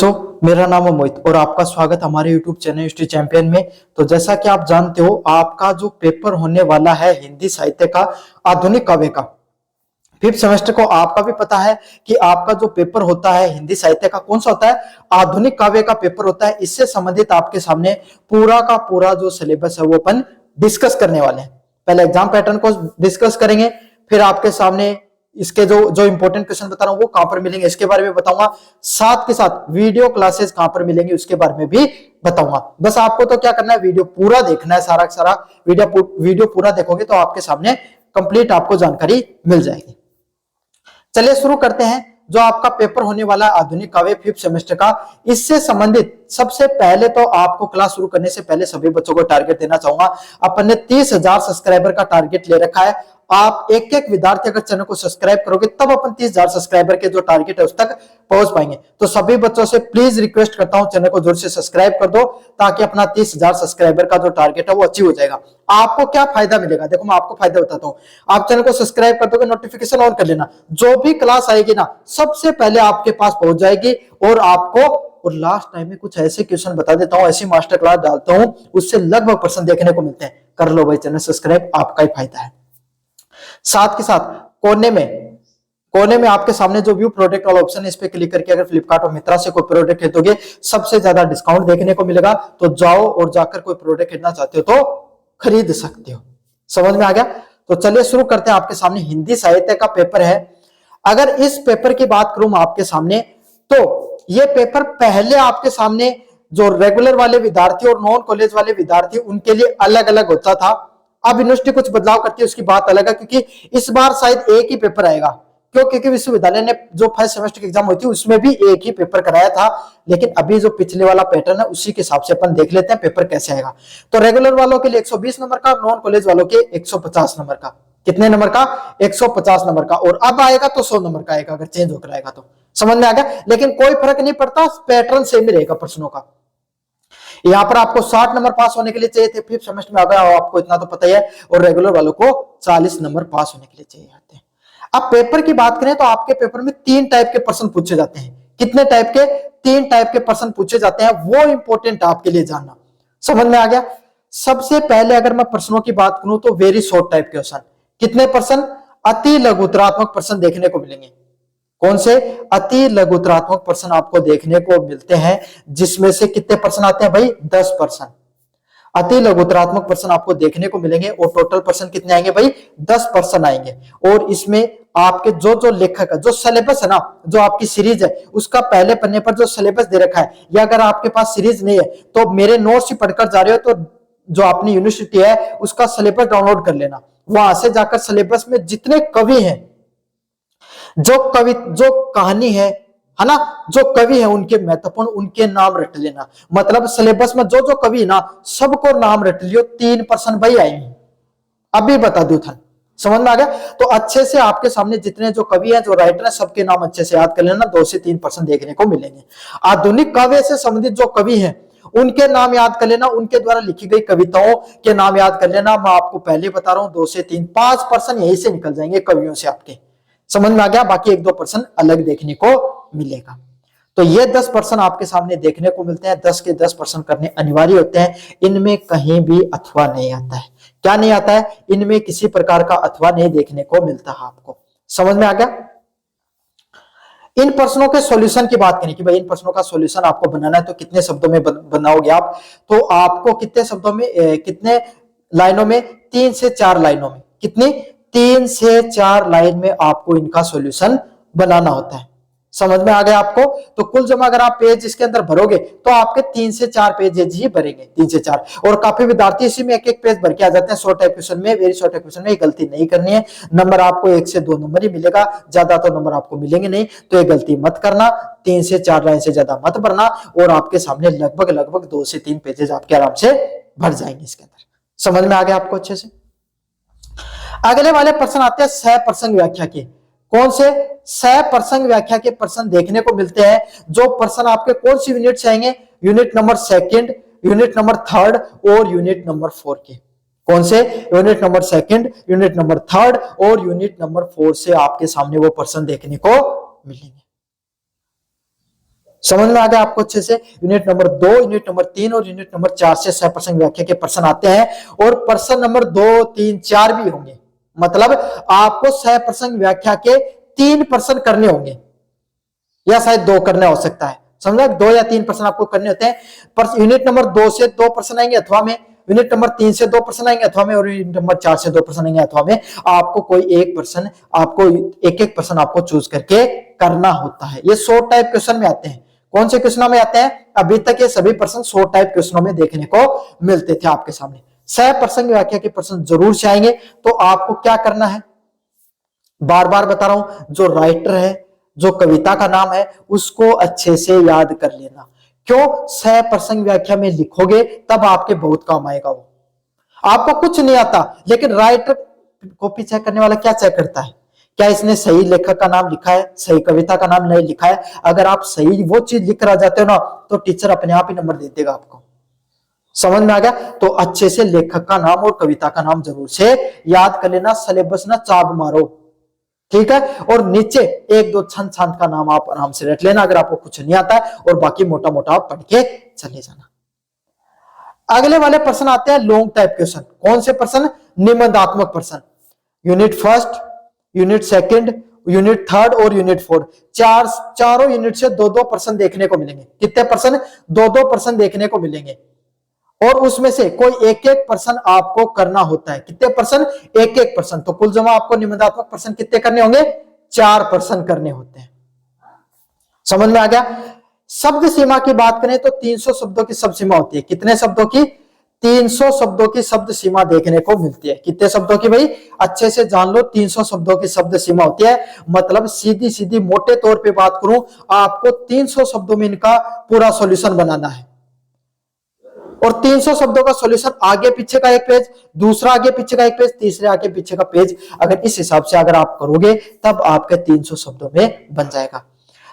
मेरा नाम है मोहित और आपका स्वागत हमारे YouTube चैनल हिस्ट्री चैंपियन में। तो जैसा कि आप जानते हो, आपका जो पेपर होने वाला है हिंदी साहित्य का आधुनिक काव्य का फिफ्थ सेमेस्टर को, आपका भी पता है कि आपका जो पेपर होता है हिंदी साहित्य का कौन सा होता है, आधुनिक काव्य का पेपर होता है। इससे संबंधित आपके सामने पूरा का पूरा जो सिलेबस है वो अपन डिस्कस करने वाले हैं। पहले एग्जाम पैटर्न को डिस्कस करेंगे, फिर आपके सामने इसके जो इंपॉर्टेंट क्वेश्चन बता रहा हूं वो कहां पर मिलेंगे इसके बारे में बताऊंगा, साथ के साथ वीडियो क्लासेस कहां पर मिलेंगे उसके बारे में भी बताऊंगा। बस आपको तो क्या करना है, वीडियो पूरा देखना है, सारा वीडियो पूरा देखोगे तो आपके सामने कंप्लीट आपको जानकारी मिल जाएगी। चलिए शुरू करते हैं। जो आपका पेपर होने वाला है आधुनिक काव्य फिफ्थ सेमेस्टर का, इससे संबंधित सबसे पहले तो आपको क्लास शुरू करने से पहले सभी बच्चों को टारगेट देना चाहूंगा। अपन ने 30,000 सब्सक्राइबर का टारगेट ले रखा है। आप एक एक विद्यार्थी अगर चैनल को सब्सक्राइब करोगे तब अपन 30,000 सब्सक्राइबर के जो टारगेट है उस तक पहुंच पाएंगे। तो सभी बच्चों से प्लीज रिक्वेस्ट करता हूं, चैनल को जोर से सब्सक्राइब कर दो ताकि अपना 30,000 सब्सक्राइबर का जो टारगेट है वो अचीव हो जाएगा। आपको क्या फायदा मिलेगा, देखो मैं आपको फायदा बताता हूं। आप चैनल को सब्सक्राइब कर दोगे, नोटिफिकेशन ऑन कर लेना, जो भी क्लास आएगी ना सबसे पहले आपके पास पहुंच जाएगी। और लास्ट टाइम में कुछ ऐसे क्वेश्चन बता देता हूं, ऐसी मास्टर क्लास डालता हूं, उससे लगभग % देखने को मिलते हैं। कर लो भाई चैनल सब्सक्राइब, आपका ही फायदा है। साथ के साथ कोने में आपके सामने जो व्यू प्रोडक्ट वाला ऑप्शन है, इस पे क्लिक करके अगर फ्लिपकार्ट और मित्रा से कोई प्रोडक्ट खरीदोगे सबसे ज्यादा डिस्काउंट देखने को मिलेगा। तो जाओ और जाकर कोई प्रोडक्ट खरीदना चाहते हो तो खरीद सकते हो। समझ में आ गया? तो चलिए शुरू करते हैं। आपके सामने हिंदी साहित्य का पेपर है। अगर इस पेपर की बात करूं आपके सामने, तो ये पेपर पहले आपके सामने जो रेगुलर वाले विद्यार्थी और नॉन कॉलेज वाले विद्यार्थी उनके लिए अलग अलग होता था। अब यूनिवर्सिटी कुछ बदलाव करती है, उसकी बात अलग है, क्योंकि इस बार शायद एक ही पेपर आएगा। क्यों? क्योंकि विश्वविद्यालय ने जो फर्स्ट सेमेस्टर की एग्जाम हुई थी उसमें भी एक ही पेपर कराया था। लेकिन अभी जो पिछले वाला पैटर्न है उसी के हिसाब से अपन देख लेते हैं पेपर कैसे आएगा। तो रेगुलर वालों के लिए 120 नंबर का, नॉन कॉलेज वालों के 150 नंबर का। कितने नंबर का? 150 नंबर का। और अब आएगा तो 100 नंबर का आएगा, अगर चेंज होकर आएगा तो। समझ में आ गया? लेकिन कोई फर्क नहीं पड़ता, पैटर्न सेम ही रहेगा प्रश्नों का। यहां पर आपको 60 नंबर पास होने के लिए चाहिए थे, फिफ्थ सेमेस्टर में आ गया आपको इतना तो पता ही है। और रेगुलर वालों को 40 नंबर पास होने के लिए चाहिए जाते हैं। अब पेपर की बात करें तो आपके पेपर में 3 टाइप के प्रश्न पूछे जाते हैं। कितने टाइप के? 3 टाइप के प्रश्न पूछे जाते हैं। वो इंपॉर्टेंट आपके लिए जानना। समझ में आ गया? सबसे पहले अगर मैं प्रश्नों की बात करूं तो वेरी शॉर्ट टाइप के क्वेश्चन। कितने प्रश्न? अति लघुतरात्मक प्रश्न देखने को मिलेंगे। कौन से? अति लघुतरात्मक प्रश्न आपको देखने को मिलते हैं, जिसमें से कितने प्रश्न आते हैं भाई? 10%। अति लघुतरात्मक प्रश्न आपको देखने को मिलेंगे और टोटल प्रश्न कितने आएंगे भाई? 10% आएंगे। और इसमें आपके जो लेखक है, जो सिलेबस है ना, जो आपकी सीरीज है, उसका पहले पन्ने पर जो सिलेबस दे रखा है, या अगर आपके पास सीरीज नहीं है तो मेरे नोट्स ही पढ़कर जा रहे हो तो जो अपनी यूनिवर्सिटी है उसका सिलेबस डाउनलोड कर लेना। वहां से जाकर सिलेबस में जितने कवि हैं, जो कहानी है ना, जो कवि है उनके महत्वपूर्ण उनके नाम रट लेना। मतलब सिलेबस में जो कवि है ना सबको नाम रट लियो। 3% भाई आएंगे, अभी बता दू था। समझ में आ गया? तो अच्छे से आपके सामने जितने जो कवि हैं, जो राइटर हैं, सबके नाम अच्छे से याद कर लेना। 2 से 3% देखने को मिलेंगे। आधुनिक काव्य से संबंधित जो कवि हैं उनके नाम याद कर लेना, उनके द्वारा लिखी गई कविताओं के नाम याद कर लेना। मैं आपको पहले बता रहा हूं 2 से 3, 5% यहीं से निकल जाएंगे कवियों से आपके। समझ में आ गया? बाकी 1-2% अलग देखने को मिलेगा। तो ये 10% आपके सामने देखने को मिलते हैं। 10 के 10% करने अनिवार्य होते हैं। इनमें कहीं भी अथवा नहीं आता है। क्या नहीं आता है? इनमें किसी प्रकार का अथवा नहीं देखने को मिलता है आपको। समझ में आ गया? इन प्रश्नों के सॉल्यूशन की बात करें कि भाई इन प्रश्नों का सॉल्यूशन आपको बनाना है तो कितने शब्दों में बनाओगे आप? तो आपको कितने शब्दों में, कितने लाइनों में? 3 से 4 लाइनों में। कितनी? 3 से 4 लाइन में आपको इनका सॉल्यूशन बनाना होता है। समझ में आ गया आपको? तो कुल जमा अगर आप पेज इसके अंदर भरोगे तो आपके 3 से 4 पेज ही भरेंगे, 3 से 4। और काफी विद्यार्थी इसी में एक पेज भर के आ जाते हैं। शॉर्ट टाइप क्वेश्चन में, वेरी शॉर्ट टाइप क्वेश्चन में गलती नहीं करनी है। नंबर आपको 1 से 2 नंबर ही मिलेगा, ज्यादा तो नंबर आपको मिलेंगे नहीं। तो ये गलती मत करना, 3 से 4 लाइन से ज्यादा मत भरना। और आपके सामने लगभग 2 से 3 पेजेस आपके आराम से भर जाएंगे इसके अंदर। समझ में आ गया आपको अच्छे से? अगले वाले प्रश्न आते हैं सह प्रसंग व्याख्या के। कौन से? सह प्रसंग व्याख्या के प्रश्न देखने को मिलते हैं। जो प्रश्न आपके कौन सी यूनिट से आएंगे? यूनिट नंबर 2, यूनिट नंबर 3 और यूनिट नंबर 4 के। कौन से? यूनिट नंबर 2, यूनिट नंबर 3 और यूनिट नंबर 4 से आपके सामने वो प्रश्न देखने को मिलेंगे। समझ में आ गया आपको अच्छे से। यूनिट नंबर 2, यूनिट नंबर 3 और यूनिट नंबर 4 से सह प्रसंग व्याख्या के प्रश्न आते हैं और प्रश्न नंबर 2, 3, 4 भी होंगे। मतलब आपको सह प्रसंग व्याख्या के 3 प्रश्न करने होंगे या शायद 2 करने हो सकता है, समझा। 2 या 3 प्रश्न आपको करने होते हैं। पर यूनिट नंबर 2 से 2 प्रश्न आएंगे अथवा में, यूनिट नंबर 3 से 2 प्रश्न आएंगे अथवा में, और यूनिट नंबर 4 से 2 प्रश्न आएंगे अथवा में। आपको कोई एक प्रश्न, आपको एक प्रश्न आपको चूज करके करना होता है। ये 100 टाइप क्वेश्चन में आते हैं। कौन से क्वेश्चनों में आते हैं? अभी तक ये सभी प्रश्न 100 टाइप क्वेश्चनों में देखने को मिलते थे आपके सामने। सह प्रसंग व्याख्या के प्रश्न जरूर से आएंगे। तो आपको क्या करना है, बार बार बता रहा हूं, जो राइटर है, जो कविता का नाम है, उसको अच्छे से याद कर लेना। क्यों? सह प्रसंग व्याख्या में लिखोगे तब आपके बहुत काम आएगा। वो आपको कुछ नहीं आता, लेकिन राइटर कॉपी चेक करने वाला क्या चेक करता है? क्या इसने सही लेखक का नाम लिखा है, सही कविता का नाम नहीं लिखा है? अगर आप सही वो चीज लिख कर आ जाते हो ना, तो टीचर अपने आप ही नंबर दे देगा आपको। समझ में आ गया? तो अच्छे से लेखक का नाम और कविता का नाम जरूर से याद कर लेना। सिलेबस ना चाप मारो, ठीक है। और नीचे 1-2 छंद छांद का नाम आप आराम से रट लेना अगर आपको कुछ नहीं आता है, और बाकी मोटा मोटा आप पढ़ के चले जाना। अगले वाले प्रश्न आते हैं लॉन्ग टाइप क्वेश्चन। कौन से प्रश्न? निबंधात्मक प्रश्न। यूनिट 1, यूनिट 2, यूनिट 3 और यूनिट 4, चारों यूनिट से 2-2 प्रश्न देखने को मिलेंगे। कितने प्रश्न? 2-2 प्रश्न देखने को मिलेंगे, और उसमें से कोई एक एक प्रश्न आपको करना होता है। कितने प्रश्न? एक एक प्रश्न। तो कुल जमा आपको निबंधात्मक प्रश्न कितने करने होंगे? 4 प्रश्न करने होते हैं। समझ में आ गया? शब्द सीमा की बात करें तो 300 शब्दों की शब्द सीमा होती है। कितने शब्दों की? 300 शब्दों की शब्द सीमा देखने को मिलती है। कितने शब्दों की भाई? अच्छे से जान लो, 300 शब्दों की शब्द सीमा होती है। मतलब सीधी सीधी मोटे तौर पे बात करूं, आपको 300 शब्दों में इनका पूरा सॉल्यूशन बनाना है। और 300 शब्दों का सॉल्यूशन, आगे पीछे का एक पेज, दूसरा आगे पीछे का एक पेज, तीसरे आगे पीछे का पेज, अगर इस हिसाब से अगर आप करोगे तब आपके 300 शब्दों में बन जाएगा।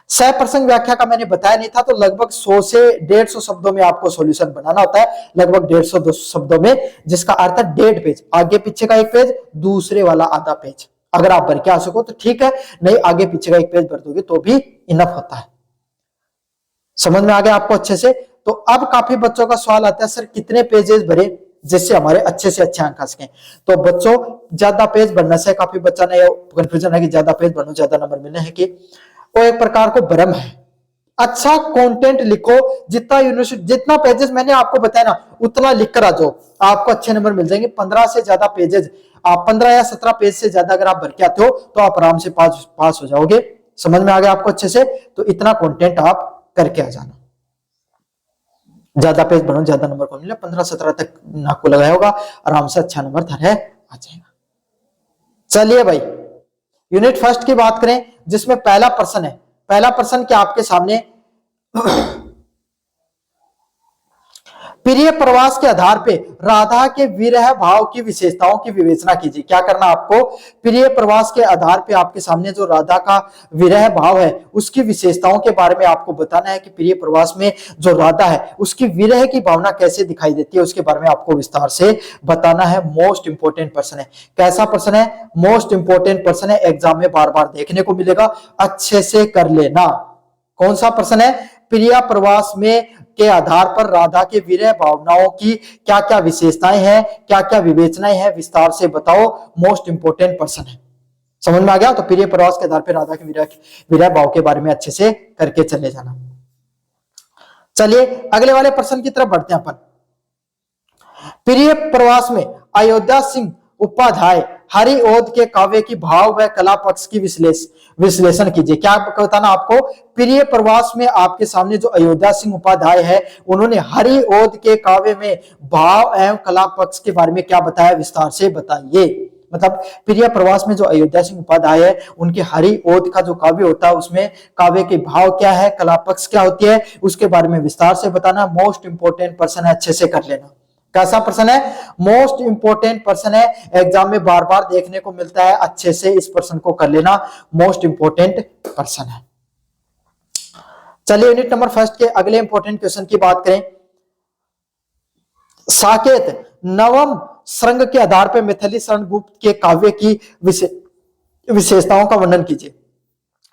सह प्रसंग व्याख्या का मैंने बताया नहीं था, तो लगभग 100 से 150 शब्दों में आपको सॉल्यूशन बनाना होता है। लगभग 150-200 शब्दों में, जिसका अर्थ है 1.5 पेज, आगे पीछे का एक पेज, दूसरे वाला आधा पेज। अगर आप भर के आ सको तो ठीक है, नहीं आगे पीछे का एक पेज भर दोगे तो भी इनफ होता है। समझ में आ गया आपको अच्छे से? तो अब काफी बच्चों का सवाल आता है, सर कितने पेजेस भरे जिससे हमारे अच्छे से अच्छे अंक आ सके? तो बच्चों, ज्यादा पेज भरने से काफी बच्चा ने कंफ्यूजन है कि ज्यादा पेज भरो ज्यादा नंबर मिलने हैं, कि वो एक प्रकार को भ्रम है। अच्छा कंटेंट लिखो, जितना यूनिवर्सिटी, जितना पेजेस मैंने आपको बताया ना, उतना लिख कर आ जाओ, आपको अच्छे नंबर मिल जाएंगे। 15 से ज्यादा पेजेस, आप 15 या 17 पेज से ज्यादा अगर आप भर के आते हो तो आप आराम से पास हो जाओगे। समझ में आ गया आपको अच्छे से? तो इतना कंटेंट आप करके आ जाना। ज्यादा पेज बनो ज्यादा नंबर को मिले, 15-17 तक नाक को लगाया होगा, आराम से अच्छा नंबर थारे आ जाएगा। चलिए भाई, यूनिट 1 की बात करें, जिसमें पहला प्रश्न है। पहला प्रश्न क्या आपके सामने? प्रिय प्रवास के आधार पे राधा के विरह भाव की विशेषताओं की विवेचना कीजिए। क्या करना आपको? प्रिय प्रवास के आधार पे आपके सामने जो राधा का विरह भाव है, उसकी विशेषताओं के बारे में आपको बताना है कि प्रिय प्रवास में जो राधा है, उसकी विरह की भावना कैसे दिखाई देती है, उसके बारे में आपको विस्तार से बताना है। मोस्ट इंपोर्टेंट प्रश्न है। कैसा प्रश्न है? मोस्ट इंपोर्टेंट प्रश्न है, एग्जाम में बार बार देखने को मिलेगा, अच्छे से कर लेना। कौन सा प्रश्न है? प्रिय प्रवास में के आधार पर राधा के विरह भावनाओं की क्या क्या विशेषताएं हैं, क्या क्या विवेचनाएं हैं, विस्तार से बताओ। मोस्ट इंपोर्टेंट प्रश्न है। समझ में आ गया? तो प्रिय प्रवास के आधार पर राधा के विरह भाव के बारे में अच्छे से करके चले जाना। चलिए अगले वाले प्रश्न की तरफ बढ़ते हैं अपन। प्रिय प्रवास में अयोध्या सिंह उपाध्याय हरिओद के काव्य की भाव व कला पक्ष की विश्लेषण कीजिए। क्या बताना आपको? प्रिय प्रवास में आपके सामने जो अयोध्या सिंह उपाध्याय है, उन्होंने हरिओद के काव्य में भाव एवं कला पक्ष के बारे में क्या बताया, विस्तार से बताइए। मतलब प्रिय प्रवास में जो अयोध्या सिंह उपाध्याय है, उनके हरिओद का जो काव्य होता है, उसमें काव्य के भाव क्या है, कला पक्ष क्या होती है, उसके बारे में विस्तार से बताना। मोस्ट इंपोर्टेंट प्रश्न है, अच्छे से कर लेना। कैसा प्रश्न है? मोस्ट इंपोर्टेंट प्रश्न है, एग्जाम में बार बार देखने को मिलता है, अच्छे से इस प्रश्न को कर लेना। मोस्ट इंपोर्टेंट प्रश्न है। चलिए यूनिट नंबर 1 के अगले इंपोर्टेंट क्वेश्चन की बात करें। साकेत नवम श्रृंग के आधार पर मैथिली शरण गुप्त के काव्य की विशेषताओं का वर्णन कीजिए।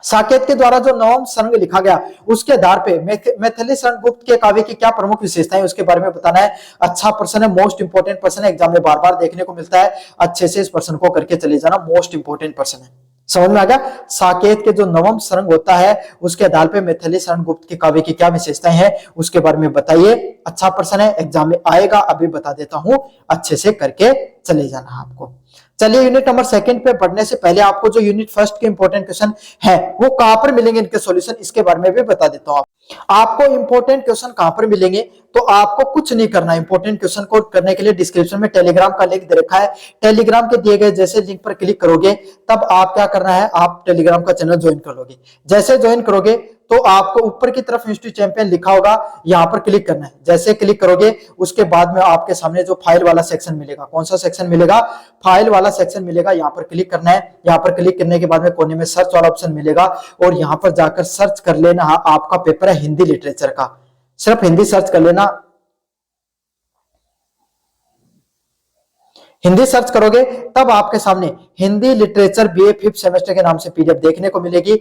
साकेत के द्वारा जो नवम सर्ग लिखा गया उसके आधार पे मैथिली शरण गुप्त के काव्य की क्या प्रमुख विशेषताएं उसके बारे में बताना है। अच्छा प्रश्न है, मोस्ट इंपोर्टेंट प्रश्न है, एग्जाम में बार बार देखने को मिलता है। अच्छे से इस प्रश्न को करके चले जाना, मोस्ट इंपोर्टेंट प्रश्न है। समझ में आ गया। साकेत के जो नवम सर्ग होता है उसके आधार पे मैथिली शरण गुप्त के काव्य की क्या विशेषताएं हैं उसके बारे में बताइए। अच्छा प्रश्न है, एग्जाम में आएगा, अभी बता देता हूं, अच्छे से करके चले जाना आपको। चलिए यूनिट नंबर सेकंड पे पढ़ने से पहले आपको जो यूनिट फर्स्ट के इंपॉर्टेंट क्वेश्चन है वो कहां पर मिलेंगे, इनके सॉल्यूशन, इसके बारे में भी बता देता हूं। आपको इंपॉर्टेंट क्वेश्चन कहां पर मिलेंगे, तो आपको कुछ नहीं करना। इंपॉर्टेंट क्वेश्चन को करने के लिए डिस्क्रिप्शन में टेलीग्राम का लिंक दे रखा है। टेलीग्राम के दिए गए जैसे लिंक पर क्लिक करोगे तब आप क्या करना है, आप टेलीग्राम का चैनल ज्वाइन कर लोगे। जैसे ज्वाइन करोगे तो आपको ऊपर की तरफ इंस्टीट्यूट चैंपियन लिखा होगा, यहां पर क्लिक करना है। जैसे क्लिक करोगे उसके बाद में आपके सामने जो फाइल वाला सेक्शन मिलेगा, कौन सा सेक्शन मिलेगा, फाइल वाला सेक्शन मिलेगा, यहां पर क्लिक करना है। यहां पर क्लिक करने के बाद में कोने में सर्च वाला ऑप्शन मिलेगा और यहां पर जाकर सर्च कर लेना, आपका पेपर है हिंदी लिटरेचर का, सिर्फ हिंदी सर्च कर लेना। हिंदी सर्च करोगे तब आपके सामने Hindi literature BA 5th semester के नाम से पीडीएफ देखने को मिलेगी।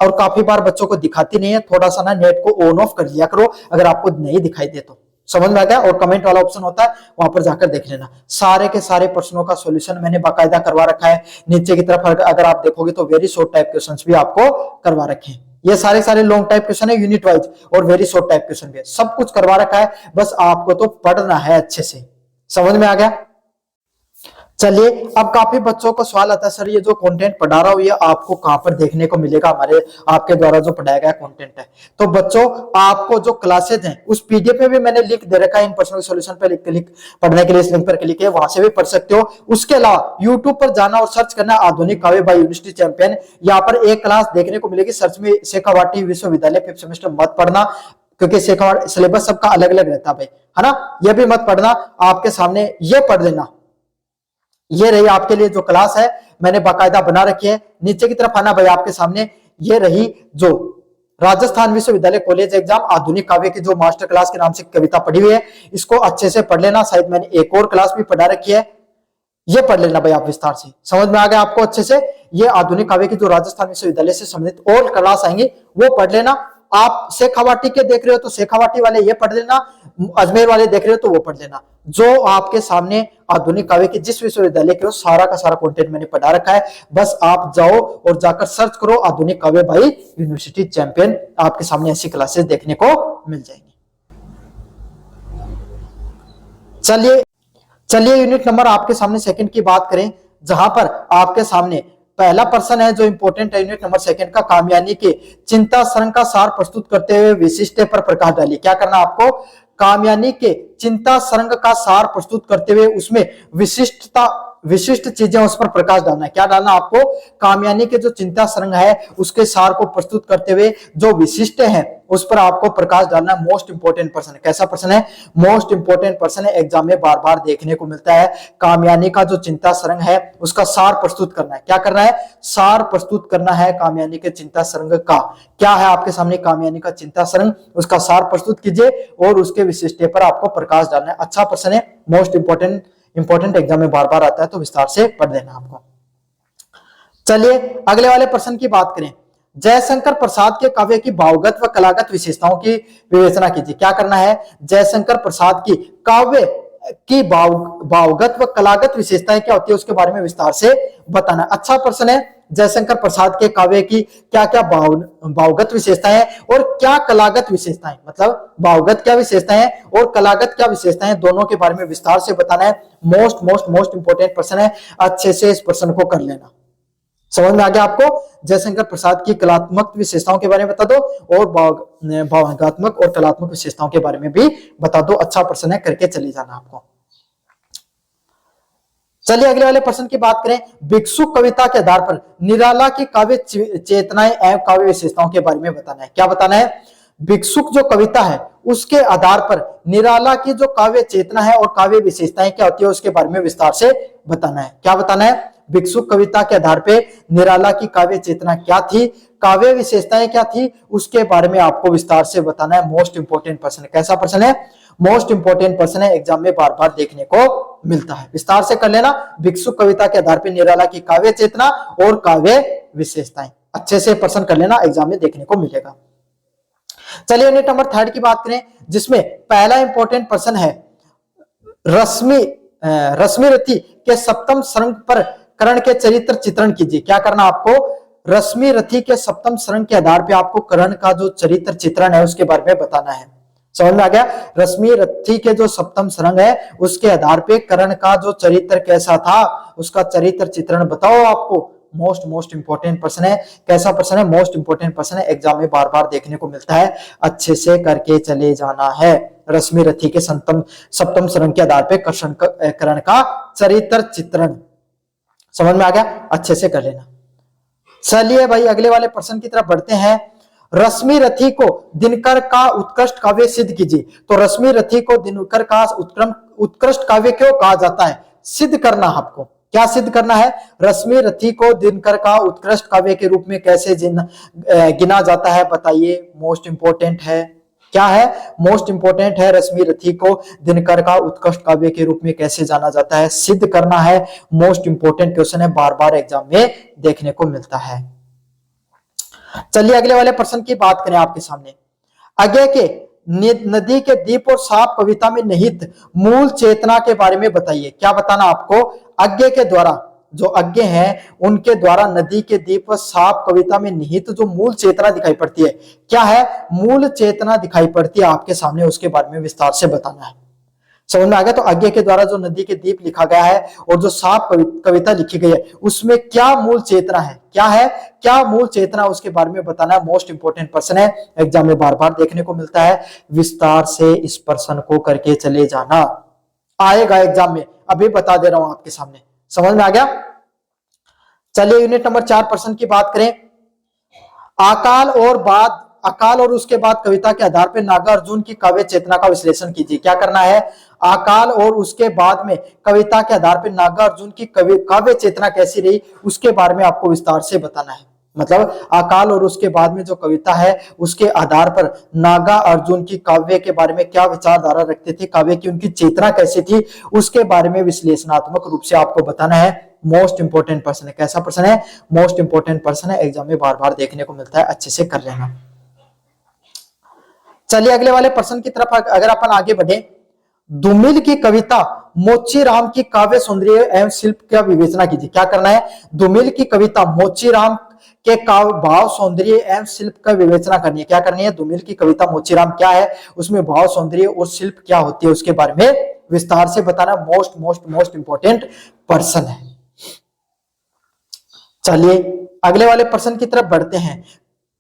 और काफी बार बच्चों को दिखाती नहीं है, थोड़ा सा ना नेट को ऑन ऑफ कर लिया करो अगर आपको नहीं दिखाई दे तो। समझ में आ गया। और कमेंट वाला ऑप्शन होता है, वहां पर जाकर देख लेना। सारे के सारे प्रश्नों का सॉल्यूशन मैंने बाकायदा करवा रखा है। नीचे की तरफ अगर आप देखोगे तो वेरी शॉर्ट टाइप क्वेश्चंस भी आपको करवा रखे हैं। ये सारे लॉन्ग टाइप क्वेश्चन है यूनिट वाइज, और वेरी शॉर्ट टाइप क्वेश्चन भी है, सब कुछ करवा रखा है। बस आपको तो पढ़ना है अच्छे से। समझ में आ गया। चलिए, अब काफी बच्चों को सवाल आता है, सर ये जो कंटेंट पढ़ा रहा हूं ये आपको कहां पर देखने को मिलेगा, हमारे आपके द्वारा जो पढ़ाया गया कंटेंट है। तो बच्चों, आपको जो क्लासेज हैं उस पीडीएफ में भी मैंने लिंक दे रखा है, इन पर्सनल सॉल्यूशन पर क्लिक पढ़ने के लिए इस लिंक पर क्लिक है, वहां से भी पढ़ सकते हो। उसके अलावा यूट्यूब पर जाना और सर्च करना आधुनिक काव्य बाय यूनिवर्सिटी चैंपियन। यहाँ पर एक क्लास देखने को मिलेगी, सर्च में शेखावाटी विश्वविद्यालय 5th सेमेस्टर मत पढ़ना, क्योंकि शेखावाटी सिलेबस सबका अलग अलग रहता है भाई, है ना। ये भी मत पढ़ना, आपके सामने ये पढ़ लेना। ये रही आपके लिए जो क्लास है, मैंने बाकायदा बना रखी है। नीचे की तरफ आना भाई, आपके सामने ये रही जो राजस्थान विश्वविद्यालय कॉलेज एग्जाम आधुनिक काव्य की जो मास्टर क्लास के नाम से कविता पढ़ी हुई है, इसको अच्छे से पढ़ लेना। शायद मैंने एक और क्लास भी पढ़ा रखी है, ये पढ़ लेना भाई आप विस्तार से। समझ में आ गया आपको अच्छे से। ये आधुनिक काव्य की जो राजस्थान विश्वविद्यालय से संबंधित और क्लास आएंगे वो पढ़ लेना। आप शेखावाटी के देख रहे हो तो शेखावाटी वाले ये पढ़ लेना, अजमेर वाले देख रहे हो तो वो पढ़ लेना। जो आपके सामने आधुनिक काव्य के जिस विश्वविद्यालय के हो, सारा का सारा कंटेंट मैंने पढ़ा रखा है। बस आप जाओ और जाकर सर्च करो आधुनिक काव्य बाय यूनिवर्सिटी चैंपियन, आपके सामने ऐसी क्लासेस देखने को मिल जाएंगी। चलिए यूनिट नंबर आपके सामने सेकंड की बात करें, जहां पर आपके सामने पहला प्रश्न है जो इंपॉर्टेंट है यूनिट नंबर सेकंड का, कामयानी के चिंता सरंग का सार प्रस्तुत करते हुए विशिष्ट पर प्रकाश डालिए। क्या करना आपको, कामयानी के चिंता सरंग का सार प्रस्तुत करते हुए उसमें विशिष्ट चीजें उस पर प्रकाश डालना है। क्या डालना आपको, कामयानी के जो चिंता सरंग है उसके सार को प्रस्तुत करते हुए जो विशिष्ट है उस पर आपको प्रकाश डालना। मोस्ट इंपोर्टेंट प्रश्न है। कैसा प्रश्न है, मोस्ट इंपोर्टेंट प्रश्न है, एग्जाम में बार बार देखने को मिलता है। कामयानी का जो चिंता सरंग है उसका सार प्रस्तुत करना है। क्या करना है, सार प्रस्तुत करना है कामयानी के चिंता सरंग का। क्या है आपके सामने कामयानी का चिंता सरंग, उसका सार प्रस्तुत कीजिए और उसके विशिष्ट पर आपको प्रकाश डालना है। अच्छा प्रश्न है, मोस्ट इंपोर्टेंट एग्जाम में बार बार आता है, तो विस्तार से पढ़ लेना आपको। चलिए अगले वाले प्रश्न की बात करें। जयशंकर प्रसाद के काव्य की भावगत व कलागत विशेषताओं की विवेचना कीजिए। क्या करना है, जयशंकर प्रसाद की काव्य की भावगत व कलागत विशेषताएं क्या होती है उसके बारे में विस्तार से बताना। अच्छा प्रश्न है, जयशंकर प्रसाद के काव्य की क्या क्या भावगत विशेषताएं और क्या कलागत विशेषताएं, मतलब भावगत क्या विशेषताएं और कलागत क्या विशेषताएं, दोनों के बारे में विस्तार से बताना है। मोस्ट इंपोर्टेंट प्रश्न है, अच्छे से इस प्रश्न को कर लेना। समझ में आ गया आपको। जयशंकर प्रसाद की कलात्मक विशेषताओं के बारे में बता दो और भावनात्मक और कलात्मक विशेषताओं के बारे में भी बता दो। अच्छा प्रश्न है, करके चले जाना आपको। चलिए अगले वाले प्रश्न की बात करें। भिक्षुक कविता के आधार पर निराला की काव्य चेतनाएं एवं काव्य विशेषताओं के बारे में बताना है। क्या बताना है, भिक्षुक जो कविता है उसके आधार पर निराला की जो काव्य चेतना है और काव्य विशेषताएं क्या होती है उसके बारे में विस्तार से बताना है। क्या बताना है, भिक्षुक कविता के आधार पे निराला की काव्य चेतना क्या थी, काव्य विशेषताएं क्या थी, उसके बारे में आपको विस्तार से बताना है। मोस्ट इंपोर्टेंट प्रश्न है। कैसा प्रश्न है, मोस्ट इंपोर्टेंट प्रश्न है, एग्जाम में बार बार देखने को मिलता है। विस्तार से कर लेना। भिक्षुक कविता के आधार पर निराला की काव्य चेतना और काव्य विशेषताएं। अच्छे से प्रश्न कर लेना, एग्जाम में देखने को मिलेगा। चलिए यूनिट नंबर 3 की बात करें, जिसमें पहला इंपॉर्टेंट प्रश्न है रश्मि रथी के सप्तम श्रृंग पर कर्ण के चरित्र चित्रण कीजिए। क्या करना आपको, रश्मि रथी के सप्तम श्रृंग के आधार पे आपको कर्ण का जो चरित्र चित्रण है उसके बारे में बताना है। समझ में आ गया? रश्मि रथी के जो सप्तम श्रृंग है उसके आधार पे कर्ण का जो चरित्र कैसा था उसका चरित्र चित्रण बताओ। आपको मोस्ट इंपोर्टेंट प्रश्न है। कैसा प्रश्न है? मोस्ट इंपोर्टेंट प्रश्न है, एग्जाम में बार बार देखने को मिलता है, अच्छे से करके चले जाना है। रश्मि रथी के सप्तम श्रृंग के आधार पे कर्ण का चरित्र चित्रण। समझ में आ गया? अच्छे से कर लेना। चलिए भाई अगले वाले प्रश्न की तरफ बढ़ते हैं। रश्मि रथी को दिनकर का उत्कृष्ट काव्य सिद्ध कीजिए। तो रश्मि रथी को दिनकर का उत्कृष्ट काव्य क्यों कहा जाता है? सिद्ध करना, आपको क्या सिद्ध करना है? रश्मि रथी को दिनकर का उत्कृष्ट काव्य के रूप में कैसे गिना जाता है बताइए। मोस्ट इंपोर्टेंट है, क्या है? मोस्ट इंपोर्टेंट है। रश्मि रथी को दिनकर का उत्कृष्ट काव्य के रूप में कैसे जाना जाता है, सिद्ध करना है। मोस्ट इंपोर्टेंट क्वेश्चन है, बार बार एग्जाम में देखने को मिलता है। चलिए अगले वाले प्रश्न की बात करें आपके सामने। आगे के नदी के दीप और साप कविता में निहित मूल चेतना के बारे में बताइए। क्या बताना आपको? आगे के द्वारा, जो आगे हैं उनके द्वारा नदी के दीप और साप कविता में निहित जो मूल चेतना दिखाई पड़ती है, क्या है? मूल चेतना दिखाई पड़ती है आपके सामने, उसके बारे में विस्तार से बताना है। समझ में आ गया? तो आगे के द्वारा जो नदी के दीप लिखा गया है और जो साप कविता लिखी गई है उसमें क्या मूल चेतना है, क्या है, क्या मूल चेतना, उसके बारे में बताना है। मोस्ट इंपोर्टेंट प्रश्न है, एग्जाम में बार बार देखने को मिलता है, विस्तार से इस प्रश्न को करके चले जाना, आएगा एग्जाम में, अभी बता दे रहा हूं आपके सामने। समझ में आ गया? चलिए यूनिट नंबर 4 प्रश्न की बात करें। अकाल और उसके बाद कविता के आधार पर नागार्जुन की काव्य चेतना का विश्लेषण कीजिए। क्या करना है? अकाल और उसके बाद में कविता के आधार पर नागार्जुन की काव्य चेतना कैसी रही उसके बारे में आपको विस्तार से बताना है। मतलब अकाल और उसके बाद में जो कविता है उसके आधार पर नागार्जुन की काव्य के बारे में क्या विचारधारा रखते थे, काव्य की उनकी चेतना कैसी थी, उसके बारे में विश्लेषणात्मक रूप से आपको बताना है। मोस्ट इंपोर्टेंट प्रश्न है। कैसा प्रश्न है? मोस्ट इंपोर्टेंट प्रश्न है, एग्जाम में बार बार देखने को मिलता है, अच्छे से कर लेना। चलिए अगले वाले प्रश्न की तरफ अगर अपन आगे बढ़े, धूमिल की कविता मोचीराम की काव्य सौंदर्य एवं शिल्प का विवेचना कीजिए। क्या करना है? धूमिल की कविता मोचीराम के काव्य भाव सौंदर्य एवं शिल्प का विवेचना करनी है। क्या करनी है? धूमिल की कविता मोचीराम क्या है, उसमें भाव सौंदर्य और शिल्प क्या होती है उसके बारे में विस्तार से बताना। मोस्ट इंपोर्टेंट प्रश्न है। चलिए अगले वाले प्रश्न की तरफ बढ़ते हैं।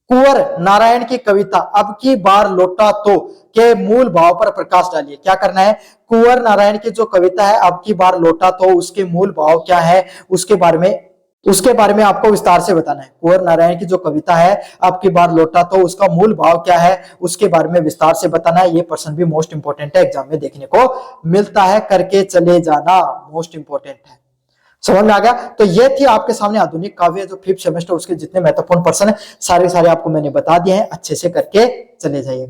कुंवर नारायण की कविता अब की बार लौटा तो के मूल भाव पर प्रकाश डालिए। क्या करना है? कुंवर नारायण की जो कविता है अब की बार लौटा तो उसके मूल भाव क्या है उसके बारे में आपको विस्तार से बताना है। कुंवर नारायण की जो कविता है अब की बार लौटा तो उसका मूल भाव क्या है उसके बारे में विस्तार से बताना है। ये प्रश्न भी मोस्ट इंपोर्टेंट है, एग्जाम में देखने को मिलता है, करके चले जाना, मोस्ट इंपोर्टेंट है। समझ में आ गया? तो ये थी आपके सामने आधुनिक काव्य जो 5th सेमेस्टर उसके जितने महत्वपूर्ण प्रश्न है सारे आपको मैंने बता दिए हैं, अच्छे से करके चले जाइएगा।